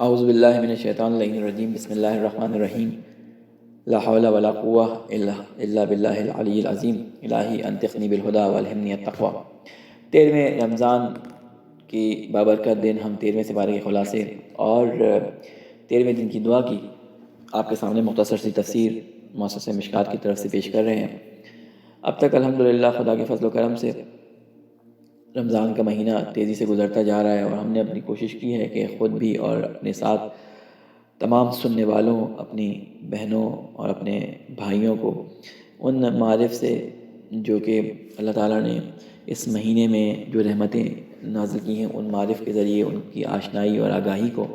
اعوذ باللہ من الشیطان اللعین الرجیم بسم اللہ الرحمن الرحیم لا حول ولا قوة الا باللہ العلی العظیم الہی انطقنی بالہدی والہمنی التقوی۔ 13ویں رمضان کی بابرکت دن ہم 13ویں سپارے کے خلاصے اور 13ویں دن کی دعا کی آپ کے سامنے مختصر سی تفسیر مؤسسہ مشکات کی طرف سے پیش کر رہے ہیں۔ اب تک الحمدللہ خدا کے فضل و کرم سے رمضان کا مہینہ تیزی سے گزرتا جا رہا ہے، اور ہم نے اپنی کوشش کی ہے کہ خود بھی اور اپنے ساتھ تمام سننے والوں، اپنی بہنوں اور اپنے بھائیوں کو ان معارف سے جو کہ اللہ تعالیٰ نے اس مہینے میں جو رحمتیں نازل کی ہیں، ان معارف کے ذریعے ان کی آشنائی اور آگاہی کو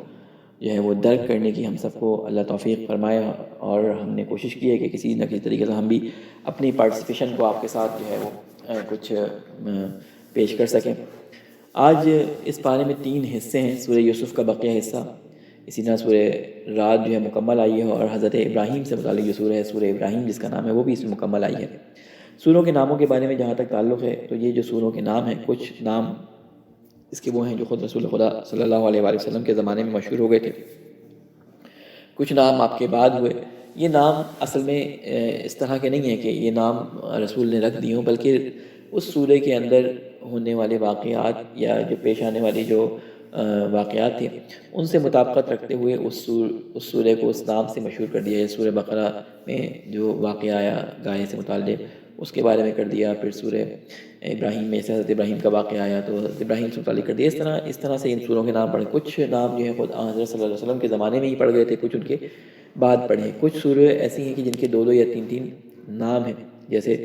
جو ہے وہ درک کرنے کی ہم سب کو اللہ توفیق فرمائے، اور ہم نے کوشش کی ہے کہ کسی نہ کسی طریقے سے ہم بھی اپنی پارٹیسپیشن کو آپ کے ساتھ جو ہے وہ کچھ پیش کر سکیں۔ آج اس پارے میں 3 حصے ہیں۔ سورہ یوسف کا بقیہ حصہ، اسی طرح سورہ رات جو ہے مکمل آئی ہے، اور حضرت ابراہیم سے متعلق جو سورہ ہے سورہ ابراہیم جس کا نام ہے وہ بھی اس میں مکمل آئی ہے۔ سوروں کے ناموں کے بارے میں جہاں تک تعلق ہے تو یہ جو سوروں کے نام ہیں، کچھ نام اس کے وہ ہیں جو خود رسول خدا صلی اللہ علیہ وآلہ وسلم کے زمانے میں مشہور ہو گئے تھے، کچھ نام آپ کے بعد ہوئے۔ یہ نام اصل میں اس طرح کے نہیں ہیں کہ یہ نام رسول نے رکھ دیے ہوں، بلکہ اس سورے کے اندر ہونے والے واقعات یا جو پیش آنے والی جو واقعات تھے ان سے مطابقت رکھتے ہوئے اس سورے کو اس نام سے مشہور کر دیا ہے۔ سورہ بقرہ میں جو واقعہ آیا گائے سے متعلق اس کے بارے میں کر دیا، پھر سورہ ابراہیم میں سے حضرت ابراہیم کا واقعہ آیا تو حضرت ابراہیم سے متعلق کر دیا۔ اس طرح سے ان سوروں کے نام پڑھے۔ کچھ نام جو ہے خود حضرت صلی اللہ علیہ وسلم کے زمانے میں ہی پڑھ گئے تھے، کچھ ان کے بعد پڑھے۔ کچھ سورے ایسی ہیں کہ جن کے 2 یا 3 نام ہیں، جیسے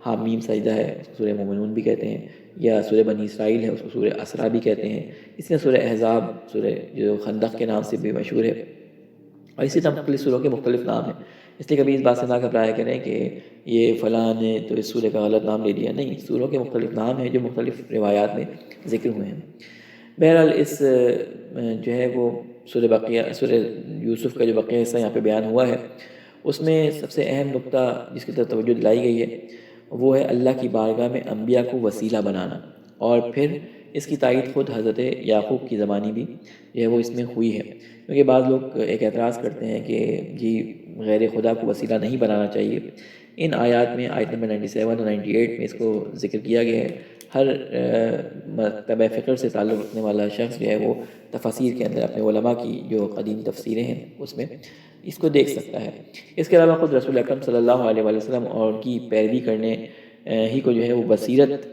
حامیم سجدہ ہے، اس کو سورہ مومنون بھی کہتے ہیں، یا سورہ بنی اسرائیل ہے، اس کو سورہ اسراء بھی کہتے ہیں۔ اس میں سورہ احزاب، سورہ جو خندق کے نام سے بھی مشہور ہے، اور اسی طرح مختلف سوروں کے مختلف نام ہیں۔ اس لیے کبھی اس بات سے نہ گھبرایا کریں کہ یہ فلاں نے تو اس سورے کا غلط نام لے لیا، نہیں، سوروں کے مختلف نام ہیں جو مختلف روایات میں ذکر ہوئے ہیں۔ بہرحال اس جو ہے وہ سورہ یوسف کا جو بقیہ حصہ یہاں پہ بیان ہوا ہے، اس میں سب سے اہم نقطہ جس کی طرف توجہ دلائی گئی ہے وہ ہے اللہ کی بارگاہ میں انبیاء کو وسیلہ بنانا، اور پھر اس کی تائید خود حضرت یعقوب کی زبانی بھی جو ہے وہ اس میں ہوئی ہے، کیونکہ بعض لوگ ایک اعتراض کرتے ہیں کہ جی غیر خدا کو وسیلہ نہیں بنانا چاہیے۔ ان آیات میں آیت نمبر 97 اور 98 میں اس کو ذکر کیا گیا ہے۔ ہر مکتبہ فکر سے تعلق رکھنے والا شخص جو ہے وہ تفاسیر کے اندر اپنے علماء کی جو قدیم تفسیریں ہیں اس میں اس کو دیکھ سکتا ہے۔ اس کے علاوہ خود رسول اکرم صلی اللہ علیہ وآلہ وسلم اور کی پیروی کرنے ہی کو جو ہے وہ بصیرت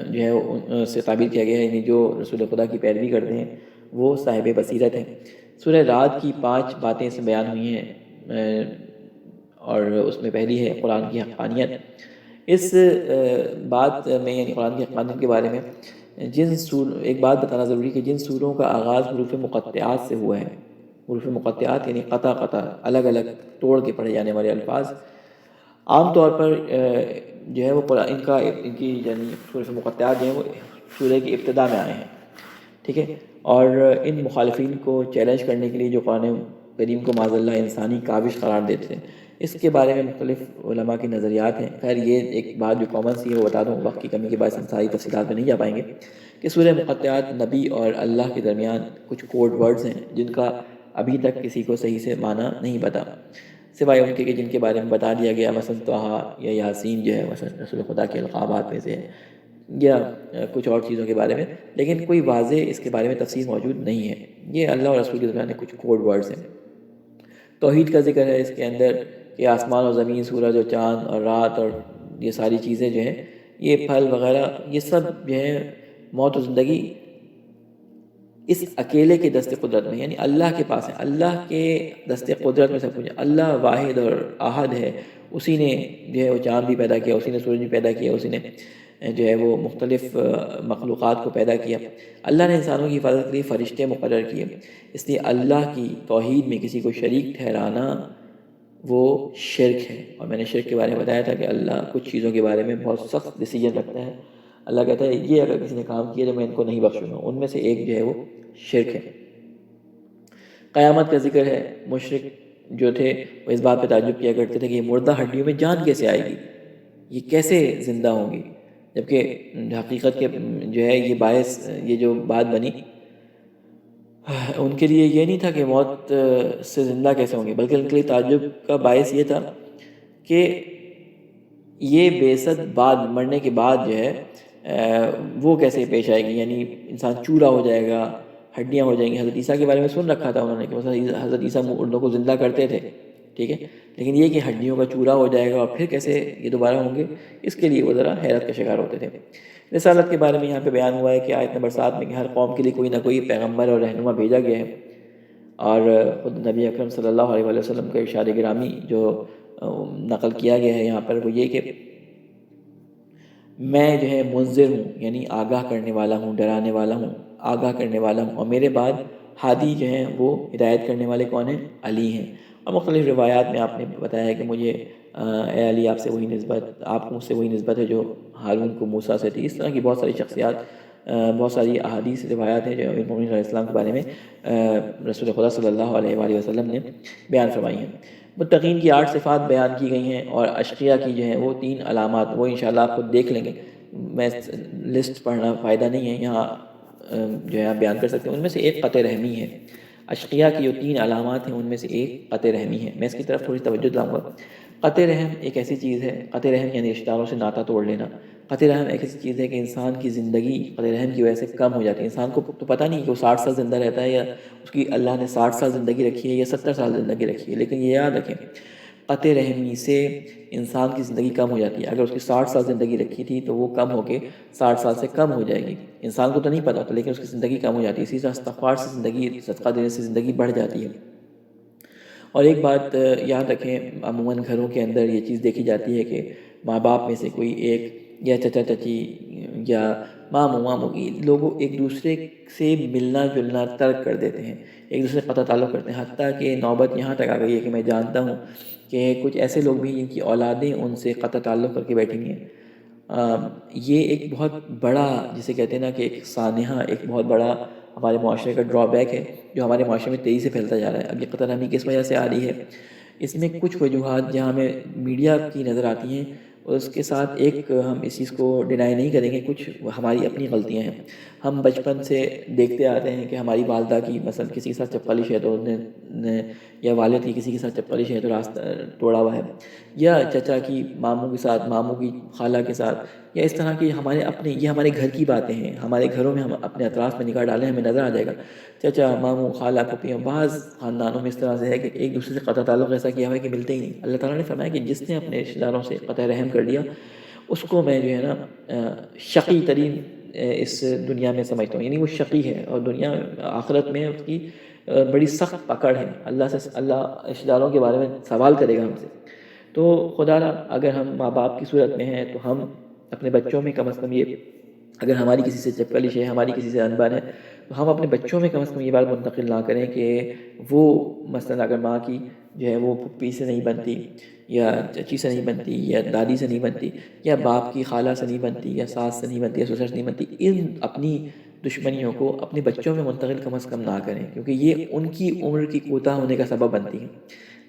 جو ہے سے تعبیر کیا گیا ہے، یعنی جو رسول خدا کی پیروی کرتے ہیں وہ صاحب بصیرت ہیں۔ سورہ رات کی 5 باتیں اس میں بیان ہوئی ہیں، اور اس میں پہلی ہے قرآن کی حقانیت۔ اس بات میں یعنی قرآن کی حقانیت کے بارے میں ایک بات بتانا ضروری ہے کہ جن سوروں کا آغاز حروف مقطعات سے ہوا ہے، حروف مقطعات یعنی قطع قطع الگ الگ توڑ کے پڑھے جانے والے الفاظ، عام طور پر جو ہے وہ ان کی یعنی حروف مقطعات جو ہیں وہ سورہ کی ابتدا میں آئے ہیں، ٹھیک ہے، اور ان مخالفین کو چیلنج کرنے کے لیے جو قرآن کریم کو معاذ اللہ انسانی کاوش قرار دیتے ہیں، اس کے بارے میں مختلف علماء کے نظریات ہیں۔ خیر یہ ایک بات جو کامن سی ہے وہ بتا دوں، وقت کی کمی کے باعث ہم ساری تفصیلات میں نہیں جا پائیں گے، کہ سورہ مقطعات نبی اور اللہ کے درمیان کچھ کوڈ ورڈز ہیں جن کا ابھی تک کسی کو صحیح سے معنی نہیں پتا، سوائے ان کے کہ جن کے بارے میں بتا دیا گیا، مثلا طٰہٰ یا یاسین جو ہے مثلا رسول خدا کے القابات میں سے، یا کچھ اور چیزوں کے بارے میں، لیکن کوئی واضح اس کے بارے میں تفسیر موجود نہیں ہے۔ یہ اللہ اور رسول کے درمیان کچھ کوڈ ورڈز ہیں۔ توحید کا ذکر ہے اس کے اندر کہ آسمان اور زمین، سورج اور چاند اور رات اور یہ ساری چیزیں جو ہیں، یہ پھل وغیرہ، یہ سب جو ہے موت و زندگی اس اکیلے کے دست قدرت میں، یعنی اللہ کے پاس ہے، اللہ کے دست قدرت میں سب کچھ ہے۔ اللہ واحد اور احد ہے، اسی نے جو ہے وہ چاند بھی پیدا کیا، اسی نے سورج بھی پیدا کیا، اسی نے جو ہے وہ مختلف مخلوقات کو پیدا کیا۔ اللہ نے انسانوں کی حفاظت کے لیے فرشتے مقرر کیے، اس لیے اللہ کی توحید میں کسی کو شریک ٹھہرانا وہ شرک ہے۔ اور میں نے شرک کے بارے میں بتایا تھا کہ اللہ کچھ چیزوں کے بارے میں بہت سخت ڈیسیجن رکھتا ہے۔ اللہ کہتا ہے یہ اگر کسی نے کام کیا تو میں ان کو نہیں بخشوں گا، ان میں سے ایک جو ہے وہ شرک ہے۔ قیامت کا ذکر ہے۔ مشرک جو تھے وہ اس بات پہ تعجب کیا کرتے تھے کہ یہ مردہ ہڈیوں میں جان کیسے آئے گی، یہ کیسے زندہ ہوں گی، جبکہ حقیقت کے جو ہے یہ باعث یہ جو بات بنی ان کے لیے یہ نہیں تھا کہ موت سے زندہ کیسے ہوں گے، بلکہ ان کے لیے تعجب کا باعث یہ تھا کہ یہ بعثت بعد مرنے کے بعد جو ہے وہ کیسے پیش آئے گی، یعنی انسان چورا ہو جائے گا، ہڈیاں ہو جائیں گی۔ حضرت عیسیٰ کے بارے میں سن رکھا تھا انہوں نے کہ مثلا حضرت عیسیٰ مردوں کو زندہ کرتے تھے، ٹھیک ہے، لیکن یہ کہ ہڈیوں کا چورا ہو جائے گا اور پھر کیسے یہ دوبارہ ہوں گے، اس کے لیے وہ ذرا حیرت کا شکار ہوتے تھے۔ رسالت کے بارے میں یہاں پہ بیان ہوا ہے کہ آیت نمبر 7 میں کہ ہر قوم کے لیے کوئی نہ کوئی پیغمبر اور رہنما بھیجا گیا ہے، اور خود نبی اکرم صلی اللہ علیہ وآلہ وسلم کا ارشاد گرامی جو نقل کیا گیا ہے یہاں پر وہ یہ کہ میں جو ہے منذر ہوں، یعنی آگاہ کرنے والا ہوں، ڈرانے والا ہوں، آگاہ کرنے والا ہوں، اور میرے بعد ہادی جو ہیں وہ ہدایت کرنے والے کون ہیں؟ علی ہیں۔ اور مختلف روایات میں آپ نے بتایا ہے کہ مجھے اے علی آپ سے وہی نسبت، آپ کو مجھ سے وہی نسبت ہے جو ہارون کو موسیٰ سے تھی۔ اس طرح کی بہت ساری شخصیات، بہت ساری احادیث روایات ہیں جو امیر المومنین علیہ السلام کے بارے میں رسول خدا صلی اللہ علیہ وآلہ وسلم نے بیان فرمائی ہیں۔ متقین کی 8 صفات بیان کی گئی ہیں، اور اشقیاء کی جو ہیں وہ 3 علامات، وہ انشاءاللہ آپ خود دیکھ لیں گے، میں لسٹ پڑھنا فائدہ نہیں ہے، یہاں جو ہے آپ بیان کر سکتے ہیں۔ ان میں سے ایک قطع رحمی ہے۔ اشقیاء کی جو 3 علامات ہیں ان میں سے ایک قطع رحمی ہے۔ میں اس کی طرف تھوڑی توجہ دلاؤں گا۔ قطع رحم ایک ایسی چیز ہے، قطع رحم یعنی رشتہ داروں سے ناطہ توڑ لینا۔ قطع رحم ایک ایسی چیز ہے کہ انسان کی زندگی قطع رحم کی وجہ سے کم ہو جاتی ہے۔ انسان کو تو پتہ نہیں کہ وہ 60 سال زندہ رہتا ہے یا اس کی اللہ نے 60 سال زندگی رکھی ہے یا 70 سال زندگی رکھی ہے، لیکن یہ یاد رکھیں قطع رحمی سے انسان کی زندگی کم ہو جاتی ہے۔ اگر اس کی 60 سال زندگی رکھی تھی تو وہ کم ہو کے 60 سال سے کم ہو جائے گی۔ انسان کو تو نہیں پتہ ہوتا لیکن اس کی زندگی کم ہو جاتی ہے۔ اسی طرح استغفار سے زندگی، صدقہ دینے سے زندگی بڑھ جاتی ہے۔ اور ایک بات یاد رکھیں، عموماً گھروں کے اندر یہ چیز دیکھی جاتی ہے کہ ماں باپ میں سے کوئی ایک یا چچا چچی یا ماموں ماموں کی لوگوں ایک دوسرے سے ملنا جلنا ترک کر دیتے ہیں، ایک دوسرے سے قطع تعلق کرتے ہیں، حتیٰ کہ نوبت یہاں تک آ گئی ہے کہ میں جانتا ہوں کہ کچھ ایسے لوگ بھی جن کی اولادیں ان سے قطع تعلق کر کے بیٹھی ہیں۔ یہ ایک بہت بڑا، جسے کہتے ہیں نا کہ ایک سانحہ، ایک بہت بڑا ہمارے معاشرے کا ڈرا بیک ہے جو ہمارے معاشرے میں تیزی سے پھیلتا جا رہا ہے۔ اب یہ قطع رحمی کس وجہ سے آ رہی ہے؟ اس میں کچھ وجوہات جہاں ہمیں میڈیا کی نظر آتی ہیں، اور اس کے ساتھ ایک ہم اس چیز کو ڈینائی نہیں کریں گے، کچھ ہماری اپنی غلطیاں ہیں۔ ہم بچپن سے دیکھتے آتے ہیں کہ ہماری والدہ کی مثلا کسی کے ساتھ چپلش ہے تو انہیں، یا والد کی کسی کے ساتھ چپلش ہے تو راستہ توڑا ہوا ہے، یا چچا کی ماموں کے ساتھ، ماموں کی خالہ کے ساتھ، یا اس طرح کی ہمارے اپنے، یہ ہمارے گھر کی باتیں ہیں۔ ہمارے گھروں میں ہم اپنے اطراف میں نگاہ ڈالیں ہمیں نظر آ جائے گا، چچا، ماموں، خالہ، پھوپھیاں، بعض خاندانوں میں اس طرح سے ہے کہ ایک دوسرے سے قطع تعلق ایسا کیا ہوا ہے کہ ملتے ہی نہیں۔ اللہ تعالیٰ نے فرمایا کہ جس نے اپنے رشتہ داروں سے قطع رحم کر لیا اس کو میں جو ہے نا شقی ترین اس دنیا میں سمجھتا ہوں، یعنی وہ شقی ہے، اور دنیا آخرت میں اس کی بڑی سخت پکڑ ہے۔ اللہ رشتہ داروں کے بارے میں سوال کرے گا ہم سے۔ تو خدا را اگر ہم ماں باپ کی صورت میں ہیں تو ہم اپنے بچوں میں کم از کم یہ، اگر ہماری کسی سے چپلش ہے، ہماری کسی سے انبن ہے، تو ہم اپنے بچوں میں کم از کم یہ بات منتقل نہ کریں کہ وہ مثلا اگر ماں کی جو ہے وہ پھپھی سے نہیں بنتی، یا چچی سے نہیں بنتی، یا دادی سے نہیں بنتی، یا باپ کی خالہ سے نہیں بنتی، یا ساس سے نہیں بنتی، یا سسر سے نہیں بنتی، ان اپنی دشمنیوں کو اپنے بچوں میں منتقل کم از کم نہ کریں، کیونکہ یہ ان کی عمر کی کوتاہ ہونے کا سبب بنتی ہیں۔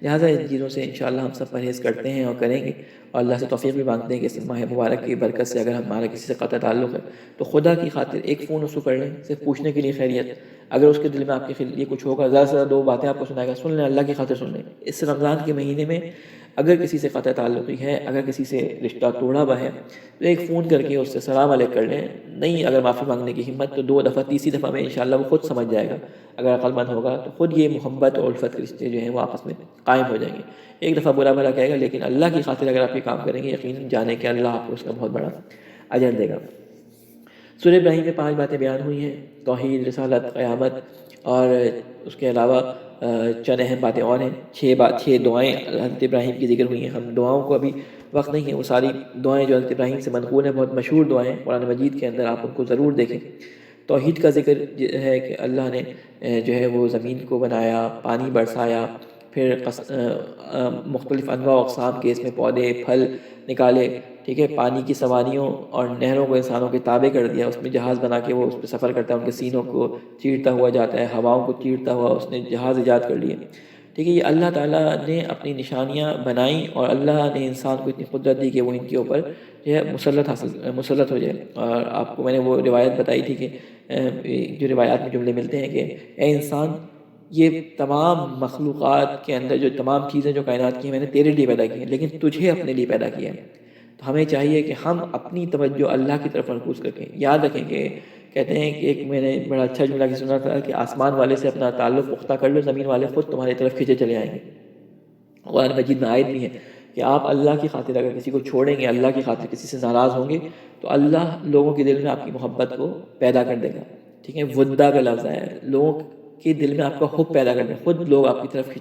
لہٰذا ان چیزوں سے انشاءاللہ ہم سب پرہیز کرتے ہیں اور کریں گے، اور اللہ سے توفیق بھی مانگتے ہیں کہ اس ماہ مبارک کی برکت سے اگر ہمارا کسی سے قطع تعلق ہے تو خدا کی خاطر ایک فون اس کو کر لیں، صرف پوچھنے کے لیے خیریت۔ اگر اس کے دل میں آپ کے لیے کچھ ہوگا، زیادہ سے زیادہ 2 باتیں آپ کو سنائے گا، سن لیں، اللہ کی خاطر سن لیں۔ اس رمضان کے مہینے میں اگر کسی سے قطع تعلقی ہے، اگر کسی سے رشتہ توڑا ہوا ہے، تو ایک فون کر کے اس سے سلام علیک کر لیں۔ نہیں اگر معافی مانگنے کی ہمت تو 2 دفعہ، تیسری دفعہ میں انشاءاللہ وہ خود سمجھ جائے گا، اگر عقل مند ہوگا تو خود یہ محبت اور الفت کے رشتے جو ہیں وہ آپس میں قائم ہو جائیں گے۔ ایک دفعہ برا بھلا کہے گا، لیکن اللہ کی خاطر اگر آپ یہ کام کریں گے، یقیناً جانے کہ اللہ آپ کو اس کا بہت بڑا اجر دے گا۔ سورہ ابراہیم میں 5 باتیں بیان ہوئی ہیں، توحید، رسالت، قیامت، اور اس کے علاوہ چند اہم باتیں اور ہیں۔ 6 دعائیں حضرت ابراہیم کی ذکر ہوئی ہیں۔ ہم دعاؤں کو ابھی وقت نہیں ہے، وہ ساری دعائیں جو حضرت ابراہیم سے منقول ہیں، بہت مشہور دعائیں قرآن مجید کے اندر، آپ ان کو ضرور دیکھیں۔ توحید کا ذکر ہے کہ اللہ نے جو ہے وہ زمین کو بنایا، پانی برسایا، پھر مختلف انواع و اقسام کے اس میں پودے پھل نکالے، ٹھیک ہے، پانی کی سواریوں اور نہروں کو انسانوں کے تابع کر دیا، اس میں جہاز بنا کے وہ اس پہ سفر کرتا ہے، ان کے سینوں کو چیرتا ہوا جاتا ہے، ہواؤں کو چیرتا ہوا اس نے جہاز ایجاد کر لیے، ٹھیک ہے۔ یہ اللہ تعالیٰ نے اپنی نشانیاں بنائیں، اور اللہ نے انسان کو اتنی قدرت دی کہ وہ ان کے اوپر جو ہے مسلط ہو جائے۔ اور آپ کو میں نے وہ روایت بتائی تھی کہ جو روایات میں جملے ملتے ہیں کہ اے انسان، یہ تمام مخلوقات کے اندر جو تمام چیزیں جو کائنات کی ہیں میں نے تیرے لیے پیدا کی ہیں، لیکن تجھے اپنے لیے پیدا کیا ہے۔ تو ہمیں چاہیے کہ ہم اپنی توجہ اللہ کی طرف مرکوز کریں۔ یاد رکھیں کہ کہتے ہیں کہ ایک میں نے بڑا اچھا جملہ کی سنا تھا کہ آسمان والے سے اپنا تعلق پختہ کر لو، زمین والے خود تمہاری طرف کھینچے چلے آئیں گے۔ قرآن مجید میں آیت بھی ہے کہ آپ اللہ کی خاطر اگر کسی کو چھوڑیں گے، اللہ کی خاطر کسی سے ناراض ہوں گے، تو اللہ لوگوں کے دل میں آپ کی محبت کو پیدا کر دے گا۔ ٹھیک ہے، ودا کا لفظ ہے، لوگوں کے دل میں آپ کا حب پیدا کر دے گا، خود لوگ آپ کی طرف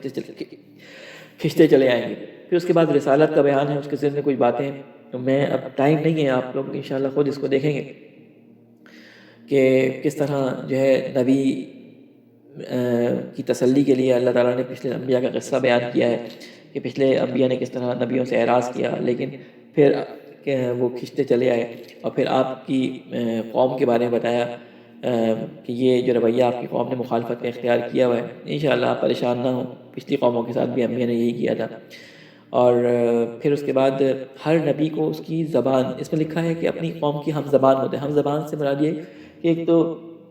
کھینچتے چلے آئیں گے۔ پھر اس کے بعد رسالت کا بیان ہے، اس کے ذمن میں کچھ باتیں ہیں، تو میں اب ٹائم نہیں ہے، آپ لوگ انشاءاللہ خود اس کو دیکھیں گے کہ کس طرح جو ہے نبی کی تسلی کے لیے اللہ تعالیٰ نے پچھلے انبیاء کا قصہ بیان کیا ہے کہ پچھلے انبیاء نے کس طرح نبیوں سے اعراض کیا، لیکن پھر وہ کھنچتے چلے آئے، اور پھر آپ کی قوم کے بارے میں بتایا کہ یہ جو رویہ آپ کی قوم نے مخالفت کا اختیار کیا ہوا ہے، انشاءاللہ آپ پریشان نہ ہوں، پچھلی قوموں کے ساتھ بھی انبیاء نے یہی کیا تھا۔ اور پھر اس کے بعد ہر نبی کو اس کی زبان، اس میں لکھا ہے کہ اپنی قوم کی ہم زبان ہوتے ہیں۔ ہم زبان سے مراد یہ کہ ایک تو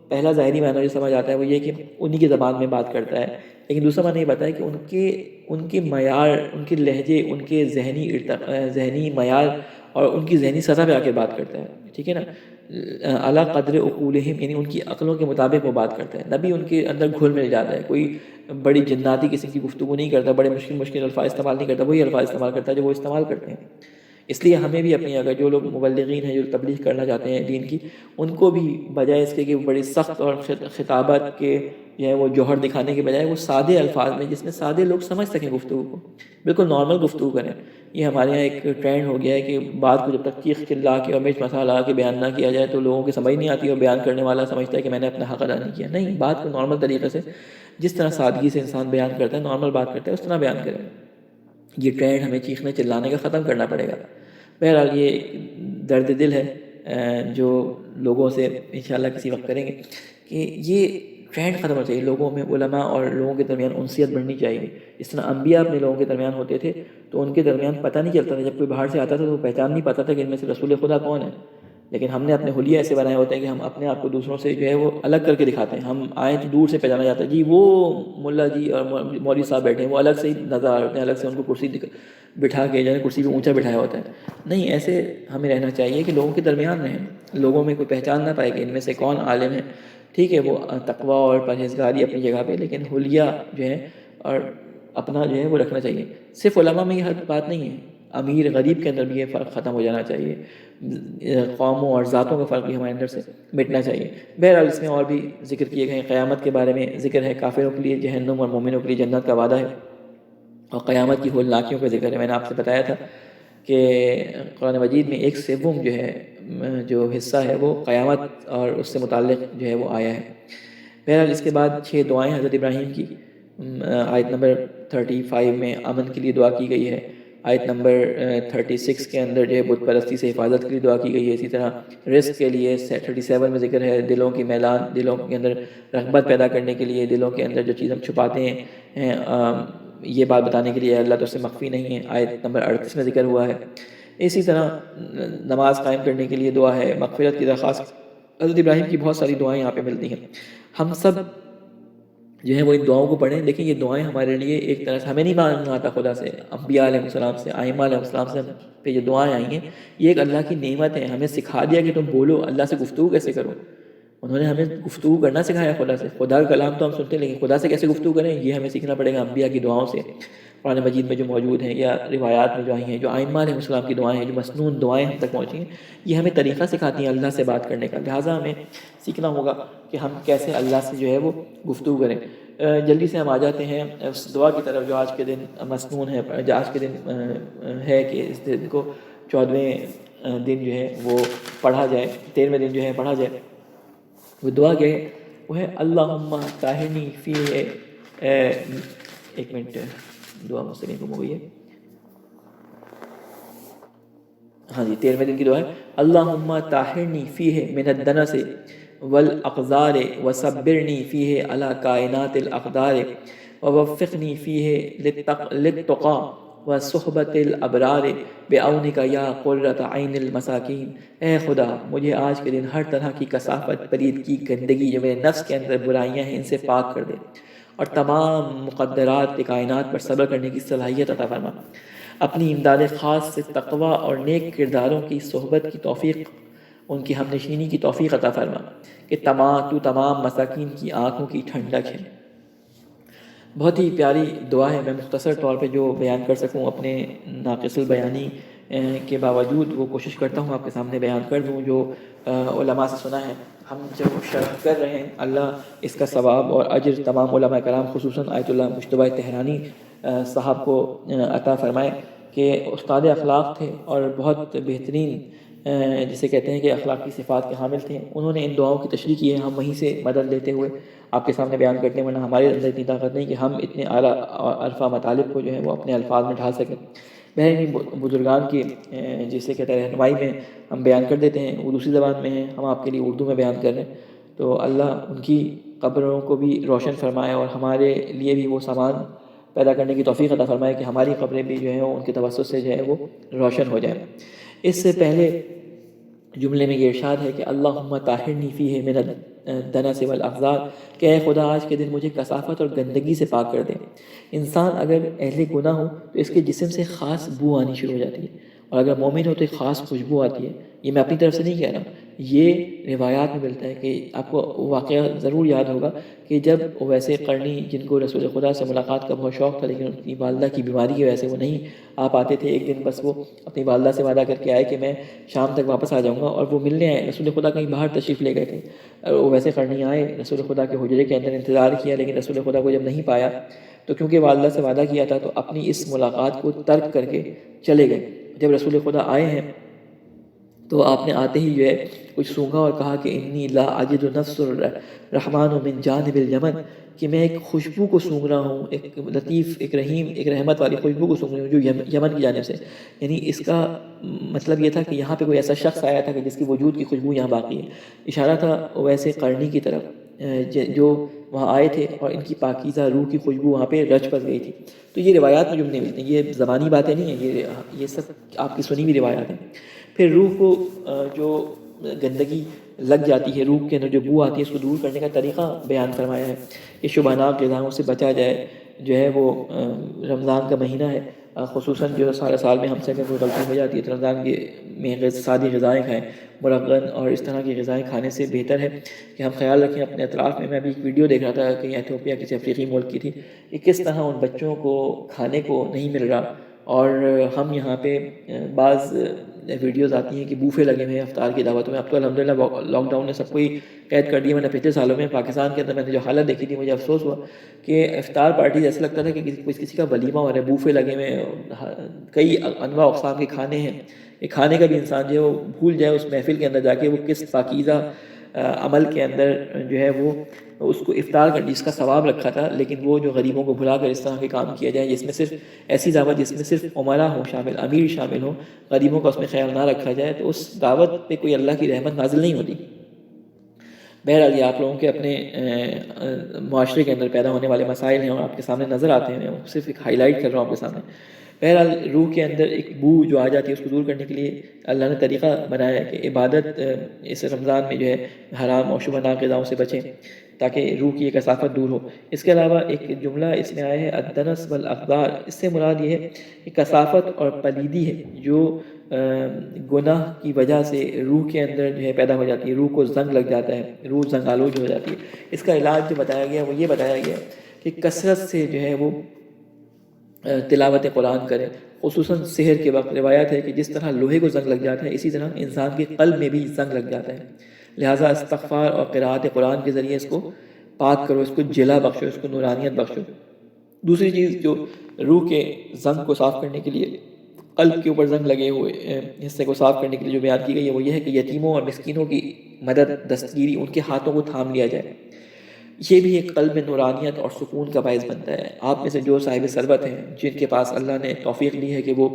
پہلا ظاہری معنی جو سمجھ آتا ہے وہ یہ کہ انہی کی زبان میں بات کرتا ہے، لیکن دوسرا معنی یہ بتایا کہ ان کے معیار، ان کے لہجے، ان کے ذہنی معیار اور ان کی ذہنی سطح پہ آ کے بات کرتا ہے۔ ٹھیک ہے نا، اعلیٰ قدر عقولہم، یعنی ان کی عقلوں کے مطابق وہ بات کرتا ہے۔ نبی ان کے اندر گھل مل جاتا ہے، کوئی بڑی جناتی قسم کی گفتگو نہیں کرتا، بڑے مشکل الفاظ استعمال نہیں کرتا، وہی الفاظ استعمال کرتا ہے جو وہ استعمال کرتے ہیں۔ اس لیے ہمیں بھی اپنی، اگر جو لوگ مبلغین ہیں، جو تبلیغ کرنا چاہتے ہیں دین کی، ان کو بھی بجائے اس کے کہ بڑی سخت اور خطابت کے جو ہے وہ جوہر دکھانے کے بجائے وہ سادے الفاظ میں، جس میں سادے لوگ سمجھ سکیں گفتگو کو، بالکل نارمل گفتگو کریں۔ یہ ہمارے یہاں ایک ٹرینڈ ہو گیا ہے کہ بات کو جب تک چیخ چلا کے اور مرچ مسالہ کے بیان نہ کیا جائے تو لوگوں کی سمجھ نہیں آتی، اور بیان کرنے والا سمجھتا ہے کہ میں نے اپنا حق ادا نہیں کیا۔ نہیں، بات کو نارمل طریقے سے، جس طرح سادگی سے انسان بیان کرتا ہے، نارمل بات کرتا ہے، اس طرح بیان کریں۔ یہ ٹرینڈ ہمیں چیخنے چلانے کا ختم کرنا پڑے گا۔ بہرحال یہ درد دل ہے جو لوگوں سے انشاءاللہ کسی وقت کریں گے کہ یہ ٹرینڈ ختم ہونا چاہیے، لوگوں میں علماء اور لوگوں کے درمیان انسیت بڑھنی چاہیے۔ جس طرح انبیاء اپنے لوگوں کے درمیان ہوتے تھے تو ان کے درمیان پتہ نہیں چلتا تھا، جب کوئی باہر سے آتا تھا تو وہ پہچان نہیں پاتا تھا کہ ان میں سے رسول خدا کون ہے، لیکن ہم نے اپنے حلیے ایسے بنائے ہوتے ہیں کہ ہم اپنے آپ کو دوسروں سے جو ہے وہ الگ کر کے دکھاتے ہیں۔ ہم آئیں تو دور سے پہچانا جاتا ہے، جی وہ ملا جی اور مولوی صاحب بیٹھے ہیں، وہ الگ سے ہی نظر آ ہوتے ہیں، الگ سے ان کو کرسی بٹھا کے جو ہے کرسی پہ اونچا بٹھایا ہوتا ہے۔ نہیں، ایسے ہمیں رہنا چاہیے کہ لوگوں کے درمیان رہیں، لوگوں میں کوئی پہچان نہ پائے کہ ان میں سے کون عالم ہے۔ ٹھیک ہے، وہ تقویٰ اور پرہیزگاری اپنی جگہ پہ، لیکن حلیہ جو ہے اور اپنا جو ہے وہ رکھنا چاہیے۔ صرف علماء میں یہ ہر بات نہیں ہے، امیر غریب کے اندر بھی یہ فرق ختم ہو جانا چاہیے، قوموں اور ذاتوں کا فرق بھی ہمارے اندر سے مٹنا چاہیے۔ بہرحال اس میں اور بھی ذکر کیے گئے ہیں، قیامت کے بارے میں ذکر ہے، کافروں کے لیے جہنم اور مومنوں کے لیے جنت کا وعدہ ہے، اور قیامت کی ہولناکیوں کا ذکر ہے۔ میں نے آپ سے بتایا تھا کہ قرآن مجید میں 1/7 جو ہے جو حصہ ہے وہ قیامت اور اس سے متعلق جو ہے وہ آیا ہے۔ بہرحال اس کے بعد 6 دعائیں حضرت ابراہیم کی، آیت نمبر 35 میں امن کے لیے دعا کی گئی ہے، آیت نمبر 36 کے اندر جو ہے بت پرستی سے حفاظت کے لیے دعا کی گئی ہے، اسی طرح رزق کے لیے 37 میں ذکر ہے، دلوں کی میلان، دلوں کے اندر رغبت پیدا کرنے کے لیے، دلوں کے اندر جو چیز ہم چھپاتے ہیں یہ بات بتانے کے لیے اللہ تو اس سے مخفی نہیں ہے، آیت نمبر 38 میں ذکر ہوا ہے۔ اسی طرح نماز قائم کرنے کے لیے دعا ہے، مغفرت کی درخواست، حضرت ابراہیم کی بہت ساری دعائیں یہاں پہ ملتی ہیں۔ ہم سب جو ہے وہ ان دعاؤں کو پڑھیں، لیکن یہ دعائیں ہمارے لیے ایک طرح سے، ہمیں نہیں مانگنا آتا خدا سے، انبیاء علیہ السلام سے، ائمہ علیہ السلام سے پہ جو دعائیں آئی ہیں یہ ایک اللہ کی نعمت ہے، ہمیں سکھا دیا کہ تم بولو، اللہ سے گفتگو کیسے کرو۔ انہوں نے ہمیں گفتگو کرنا سکھایا خدا سے، خدا کا کلام تو ہم سنتے ہیں لیکن خدا سے کیسے گفتگو کریں یہ ہمیں سیکھنا پڑے گا انبیاء کی دعاؤں سے، قرآن مجید میں جو موجود ہیں یا روایات میں جو آئی ہیں، جو ائمہ علیہ السلام کی دعائیں ہیں، جو مسنون دعائیں ہم تک پہنچی ہیں، یہ ہمیں طریقہ سکھاتی ہیں اللہ سے بات کرنے کا۔ لہٰذا ہمیں سیکھنا ہوگا کہ ہم کیسے اللہ سے جو ہے وہ گفتگو کریں۔ جلدی سے ہم آ جاتے ہیں اس دعا کی طرف جو آج کے دن مسنون ہے، جو آج کے دن ہے کہ اس دن کو 14ویں دن جو ہے وہ پڑھا جائے، 13ویں دن جو ہے پڑھا جائے۔ وہ دعا کیا ہے؟ وہ ہے اللہم طاہرنی فیہ، ایک منٹ دعا مجھ سے نہیں گم ہو گئی ہے، ہاں جی 13ویں دن کی دعا ہے، اللہم طاہرنی فیہ من الدنس والاقذار وصبرنی فیہ علی کائنات الاقدار ووفقنی فیہ للتقی وصحبت الابرار بعونک یا قرۃ عین المساکین۔ اے خدا مجھے آج کے دن ہر طرح کی کثافت، پلیدگی، گندگی جو میرے نفس کے اندر برائیاں ہیں ان سے پاک کر دے، اور تمام مقدرات کائنات پر صبر کرنے کی صلاحیت عطا فرما۔ اپنی امداد خاص سے تقوی اور نیک کرداروں کی صحبت کی توفیق، ان کی ہم نشینی کی توفیق عطا فرما کہ تو تمام مساکین کی آنکھوں کی ٹھنڈک ہے۔ بہت ہی پیاری دعا ہے، میں مختصر طور پہ جو بیان کر سکوں اپنے ناقص البیانی کے باوجود وہ کوشش کرتا ہوں آپ کے سامنے بیان کر دوں جو علماء سے سنا ہے۔ ہم جب شرح کر رہے ہیں، اللہ اس کا ثواب اور اجر تمام علماء کرام خصوصاً آیت اللہ مجتبیٰ تہرانی صاحب کو عطا فرمائے کہ استاد اخلاق تھے اور بہت بہترین جسے کہتے ہیں کہ اخلاقی صفات کے حامل تھے۔ انہوں نے ان دعاؤں کی تشریح کی ہے، ہم وہیں سے مدد لیتے ہوئے آپ کے سامنے بیان کرتے ہیں، ورنہ ہمارے اندر اتنی طاقت نہیں کہ ہم اتنے اعلیٰ الفاظ مطالب کو جو ہے وہ اپنے الفاظ میں ڈھال سکیں۔ بہرحال بزرگان کی جسے کہتے ہیں رہنمائی میں ہم بیان کر دیتے ہیں، وہ دوسری زبان میں ہیں، ہم آپ کے لیے اردو میں بیان کر رہے ہیں۔ تو اللہ ان کی قبروں کو بھی روشن فرمائے اور ہمارے لیے بھی وہ سامان پیدا کرنے کی توفیق عطا فرمائے کہ ہماری قبریں بھی جو ہیں ان کے توسط سے جو ہے وہ روشن ہو جائیں۔ اس سے پہلے جملے میں یہ ارشاد ہے کہ اللہم طاہرنی فیہ من الدنس والاقذار، کہ اے خدا آج کے دن مجھے کثافت اور گندگی سے پاک کر دے۔ انسان اگر اہل گناہ ہو تو اس کے جسم سے خاص بو آنی شروع ہو جاتی ہے، اور اگر مومن ہو تو ایک خاص خوشبو آتی ہے۔ یہ میں اپنی طرف سے نہیں کہہ رہا ہوں، یہ روایات میں ملتا ہے کہ آپ کو واقعہ ضرور یاد ہوگا کہ جب ویسے قرنی جن کو رسول خدا سے ملاقات کا بہت شوق تھا لیکن ان کی والدہ کی بیماری کی وجہ سے وہ نہیں آ پاتے تھے، ایک دن بس وہ اپنی والدہ سے وعدہ کر کے آئے کہ میں شام تک واپس آ جاؤں گا، اور وہ ملنے آئے۔ رسول خدا کہیں باہر تشریف لے گئے تھے، وہ ویسے قرنی آئے، رسول خدا کے حجرے کے اندر انتظار کیا، لیکن رسول خدا کو جب نہیں پایا تو کیونکہ والدہ سے وعدہ کیا تھا تو اپنی اس ملاقات کو ترک کر کے چلے گئے۔ جب رسول خدا آئے ہیں تو آپ نے آتے ہی جو ہے کچھ سونگھا اور کہا کہ انی لا اجد نفس الرحمن من جانب الیمن، کہ میں ایک خوشبو کو سونگھ رہا ہوں، ایک لطیف، ایک رحیم، ایک رحمت والی خوشبو کو سونگھ رہا ہوں جو یمن کی جانب سے۔ یعنی اس کا مطلب یہ تھا کہ یہاں پہ کوئی ایسا شخص آیا تھا کہ جس کی وجود کی خوشبو یہاں باقی ہے، اشارہ تھا ویسے قرنی کی طرف جو وہاں آئے تھے اور ان کی پاکیزہ روح کی خوشبو وہاں پہ رچ بس گئی تھی۔ تو یہ روایات میں جملے ملتے ہیں، یہ زبانی باتیں نہیں ہیں، یہ سب آپ کی سنی ہوئی روایات ہیں۔ پھر روح کو جو گندگی لگ جاتی ہے، روح کے اندر جو بو آتی ہے، اس کو دور کرنے کا طریقہ بیان فرمایا ہے کہ شبہناک غذاؤں سے بچا جائے۔ جو ہے وہ رمضان کا مہینہ ہے، خصوصاً جو سارے سال میں ہم سے اگر کوئی غلطی ہو جاتی ہے تو رمضان میں سادی غذائیں کھائیں، مرغن اور اس طرح کی غذائیں کھانے سے بہتر ہے کہ ہم خیال رکھیں اپنے اطراف میں۔ میں ابھی ایک ویڈیو دیکھ رہا تھا کہ ایتھوپیا کسی افریقی ملک کی تھی کہ کس طرح ان بچوں کو کھانے کو نہیں مل رہا، اور ہم یہاں پہ بعض ویڈیوز آتی ہیں کہ بوفے لگے ہوئے ہیں افطار کی دعوتوں میں۔ اب تو الحمدللہ لاک ڈاؤن نے سب کو ہی قید کر دیا، میں نے پچھلے سالوں میں پاکستان کے اندر میں نے جو حالت دیکھی تھی مجھے افسوس ہوا کہ افطار پارٹی ایسا لگتا تھا کہ کسی کا ولیمہ ہو رہا ہے، بوفے لگے ہوئے ہیں، کئی انواع اقسام کے کھانے ہیں۔ یہ کھانے کا بھی انسان جو ہے وہ بھول جائے اس محفل کے اندر جا کے وہ کس پاکیزہ عمل کے اندر جو ہے وہ اس کو افطار کا جس کا ثواب رکھا تھا، لیکن وہ جو غریبوں کو بھلا کر اس طرح کے کام کیا جائے جس میں صرف ایسی دعوت جس میں صرف عمرا ہو شامل، امیر شامل ہو، غریبوں کا اس میں خیال نہ رکھا جائے، تو اس دعوت پہ کوئی اللہ کی رحمت نازل نہیں ہوتی۔ بہرحال یہ آپ لوگوں کے اپنے معاشرے کے اندر پیدا ہونے والے مسائل ہیں اور آپ کے سامنے نظر آتے ہیں، میں صرف ایک ہائی لائٹ کر رہا ہوں آپ کے سامنے۔ بہرحال روح کے اندر ایک بو جو آ جاتی ہے اس کو دور کرنے کے لیے اللہ نے طریقہ بنایا ہے کہ عبادت اس رمضان میں جو ہے حرام اور شبہناک غذاؤں سے بچیں تاکہ روح کی ایک کثافت دور ہو۔ اس کے علاوہ ایک جملہ اس میں آیا ہے الدنس والاقذار، اس سے مراد یہ ہے کہ کثافت اور پلیدی ہے جو گناہ کی وجہ سے روح کے اندر جو ہے پیدا ہو جاتی ہے، روح کو زنگ لگ جاتا ہے، روح زنگ آلود ہو جاتی ہے۔ اس کا علاج جو بتایا گیا وہ یہ بتایا گیا کہ کثرت سے جو ہے وہ تلاوت قرآن کرے، خصوصاً سحر کے وقت۔ روایت ہے کہ جس طرح لوہے کو زنگ لگ جاتا ہے اسی طرح انسان کے قلب میں بھی زنگ لگ جاتا ہے، لہٰذا استغفار اور قرأت قرآن کے ذریعے اس کو پاک کرو، اس کو جلا بخشو، اس کو نورانیت بخشو۔ دوسری چیز جو روح کے زنگ کو صاف کرنے کے لیے، قلب کے اوپر زنگ لگے ہوئے حصے کو صاف کرنے کے لیے جو بیان کی گئی ہے وہ یہ ہے کہ یتیموں اور مسکینوں کی مدد، دستگیری، ان کے ہاتھوں کو تھام لیا جائے۔ یہ بھی ایک قلب میں نورانیت اور سکون کا باعث بنتا ہے۔ آپ میں سے جو صاحب ثروت ہیں، جن کے پاس اللہ نے توفیق دی ہے کہ وہ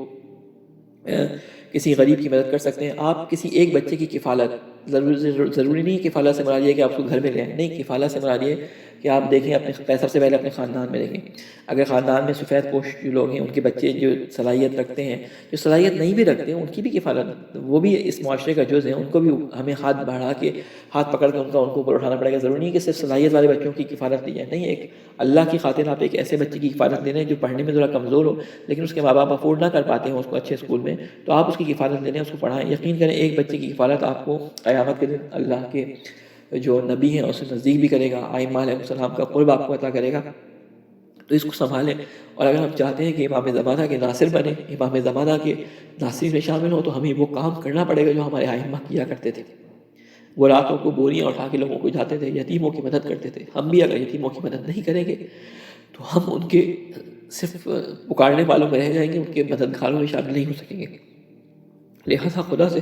کسی غریب کی مدد کر سکتے ہیں، آپ کسی ایک بچے کی کفالت، ضروری نہیں کفالت سے مراد یہ کہ آپ اس کو گھر میں لیں، نہیں، کفالت سے مراد یہ کہ آپ دیکھیں اپنے سب سے پہلے اپنے خاندان میں دیکھیں، اگر خاندان میں سفید پوش جو لوگ ہیں ان کے بچے جو صلاحیت رکھتے ہیں، جو صلاحیت نہیں بھی رکھتے ہیں، ان کی بھی کفالت، وہ بھی اس معاشرے کا جز ہے، ان کو بھی ہمیں ہاتھ بڑھا کے ہاتھ پکڑ کے ان کو اوپر اٹھانا پڑے گا۔ ضروری نہیں کہ صرف صلاحیت والے بچوں کی کفالت دی جائے، نہیں، ایک اللہ کی خاطر آپ ایک ایسے بچے کی کفالت لے رہے ہیں جو پڑھنے میں ذرا کمزور ہو، لیکن اس کے ماں باپ افورڈ نہ کر پاتے ہیں اس کو اچھے اسکول میں، تو آپ اس کی کفالت لے رہے ہیں، اس کو پڑھائیں۔ یقین کریں ایک بچے کی کفالت آپ کو قیامت کے دن اللہ کے جو نبی ہیں اس سے نزدیک بھی کرے گا، ائمہ علیہ السلام کا قرب آپ کو عطا کرے گا۔ تو اس کو سنبھالیں، اور اگر ہم چاہتے ہیں کہ امام زمانہ کے ناصر بنے، امام زمانہ کے ناصرین میں شامل ہوں، تو ہمیں وہ کام کرنا پڑے گا جو ہمارے ائمہ کیا کرتے تھے۔ وہ راتوں کو بوریاں اٹھا کے لوگوں کو جاتے تھے، یتیموں کی مدد کرتے تھے۔ ہم بھی اگر یتیموں کی مدد نہیں کریں گے تو ہم ان کے صرف پکارنے والوں میں رہ جائیں گے، ان کے مددگاروں میں شامل نہیں ہو سکیں گے۔ لہٰذا خدا سے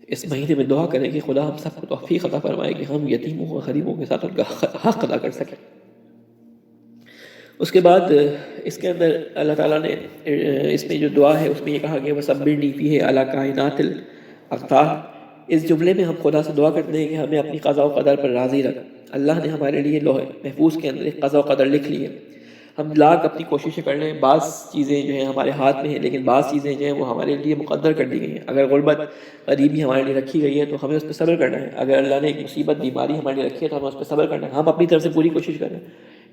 اس مہینے میں دعا کریں کہ خدا ہم سب کو توفیق عطا فرمائے کہ ہم یتیموں اور غریبوں کے ساتھ ان کا حق ادا کر سکیں۔ اس کے بعد اس کے اندر اللہ تعالیٰ نے اس میں جو دعا ہے اس میں یہ کہا کہ وَصَبِّرْنِي فِيهِ عَلَىٰ كَائِنَاتِ الْأَقْطَارِ، اس جملے میں ہم خدا سے دعا کرتے ہیں کہ ہمیں اپنی قضاء و قدر پر راضی رکھ۔ اللہ نے ہمارے لیے لوح محفوظ کے اندر ایک قضاء و قدر لکھ لی ہے، ہم لاکھ اپنی کوششیں کر لیں، بعض چیزیں جو ہیں ہمارے ہاتھ میں ہیں، لیکن بعض چیزیں جو ہیں وہ ہمارے لیے مقدر کر دی گئی ہیں۔ اگر غربت غریبی ہمارے لیے رکھی گئی ہے تو ہمیں اس پہ صبر کرنا ہے، اگر اللہ نے ایک مصیبت بیماری ہمارے لیے رکھی ہے تو ہمیں اس پہ صبر کرنا ہے، ہم اپنی طرف سے پوری کوشش کریں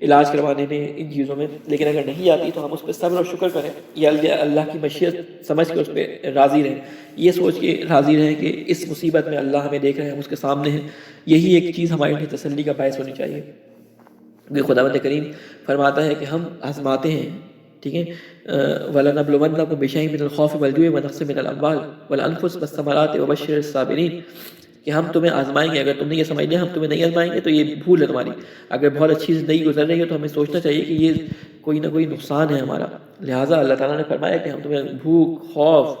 علاج کروانے میں، ان چیزوں میں، لیکن اگر نہیں آتی تو ہم اس پہ صبر اور شکر کریں، یا اللہ کی مشیت سمجھ کے اس پہ راضی رہیں، یہ سوچ کے راضی رہیں کہ اس مصیبت میں اللہ ہمیں دیکھ رہے ہیں، ہم اس کے سامنے ہیں۔ یہی ایک چیز ہمارے لیے تسلی کا باعث ہونی چاہیے کہ خداوند کریم فرماتا ہے کہ ہم آزماتے ہیں، ٹھیک ہے، وَلَنَبْلُوَنَّكُمْ بِشَيْءٍ مِّنَ الْخَوْفِ وَالْجُوعِ وَنَقْصٍ مِّنَ الْأَمْوَالِ وَالْأَنفُسِ وَالثَّمَرَاتِ وَبَشِّرِ الصَّابِرِينَ، کہ ہم تمہیں آزمائیں گے۔ اگر تم نے یہ سمجھ لیا ہم تمہیں نہیں آزمائیں گے تو یہ بھول ہے تمہاری۔ اگر بہت اچھی زندگی گزر رہی ہے تو ہمیں سوچنا چاہیے کہ یہ کوئی نہ کوئی نقصان ہے ہمارا، لہٰذا اللہ تعالیٰ نے فرمایا کہ ہم تمہیں بھوک، خوف،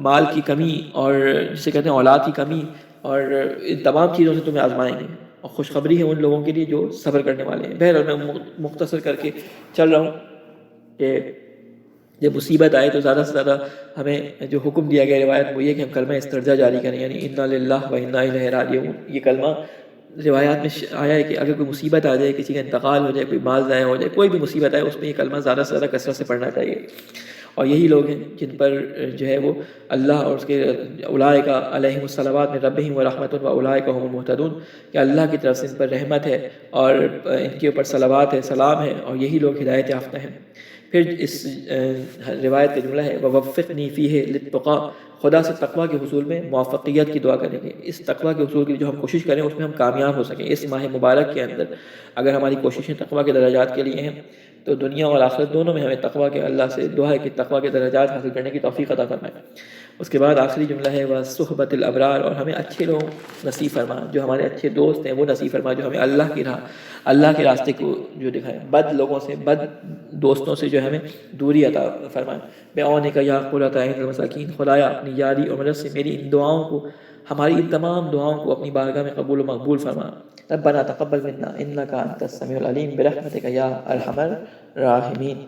مال کی کمی، اور جسے کہتے ہیں اولاد کی کمی، اور ان تمام چیزوں سے تمہیں آزمائیں گے، اور خوشخبری ہے ان لوگوں کے لیے جو صبر کرنے والے ہیں۔ بہرحال میں مختصر کر کے چل رہا ہوں کہ جب مصیبت آئے تو زیادہ سے زیادہ ہمیں جو حکم دیا گیا روایت وہ یہ کہ ہم کلمہ استرجاع جاری کریں، یعنی انا للہ و انا الیہ راجعون۔ یہ کلمہ روایات میں آیا ہے کہ اگر کوئی مصیبت آ جائے، کسی کا انتقال ہو جائے، کوئی مال ضائع ہو جائے، کوئی بھی مصیبت آئے، اس میں یہ کلمہ زیادہ سے زیادہ کثرت سے پڑھنا چاہیے۔ اور یہی لوگ ہیں جن پر جو ہے وہ اللہ اور اس کے اولئک علیہم الصلوات من ربہم ورحمۃ واولئک هم المہتدون، کہ اللہ کی طرف سے ان پر رحمت ہے اور ان کے اوپر صلوات ہے، سلام ہے، اور یہی لوگ ہدایت یافتہ ہیں۔ پھر اس روایت کا جملہ ہے وَوَفِّقْنِي فِيهِ لِلتُّقَىٰ، خدا سے تقویٰ کے حصول میں موافقیت کی دعا کریں گے۔ اس تقویٰ کے حصول کی جو ہم کوشش کریں اس میں ہم کامیاب ہو سکیں۔ اس ماہ مبارک کے اندر اگر ہماری کوششیں تقویٰ کے درجات کے لیے ہیں تو دنیا اور آخرت دونوں میں ہمیں تقویٰ کے اللہ سے دعا ہے کہ تقویٰ کے درجات حاصل کرنے کی توفیق عطا فرمائے۔ اس کے بعد آخری جملہ ہے وَصُحْبَةِ الْأَبْرَارِ، اور ہمیں اچھے لوگ نصیب فرما، جو ہمارے اچھے دوست ہیں وہ نصیب فرما، جو ہمیں اللہ کی راہ، اللہ کے راستے کو جو دکھائے، بد لوگوں سے، بد دوستوں سے جو ہمیں دوری عطا فرمائے۔ بِعَوْنِکَ یا قُرَّۃَ عَیْنِ الْمَسَاکِین، خدایا اپنی یاری اور مدد سے میری ان دعاؤں کو، ہماری ان تمام دعاؤں کو اپنی بارگاہ میں قبول و مقبول فرما۔ ربنا تقبل منا انک انت السمیع العلیم برحمتک یا ارحم الراحمین۔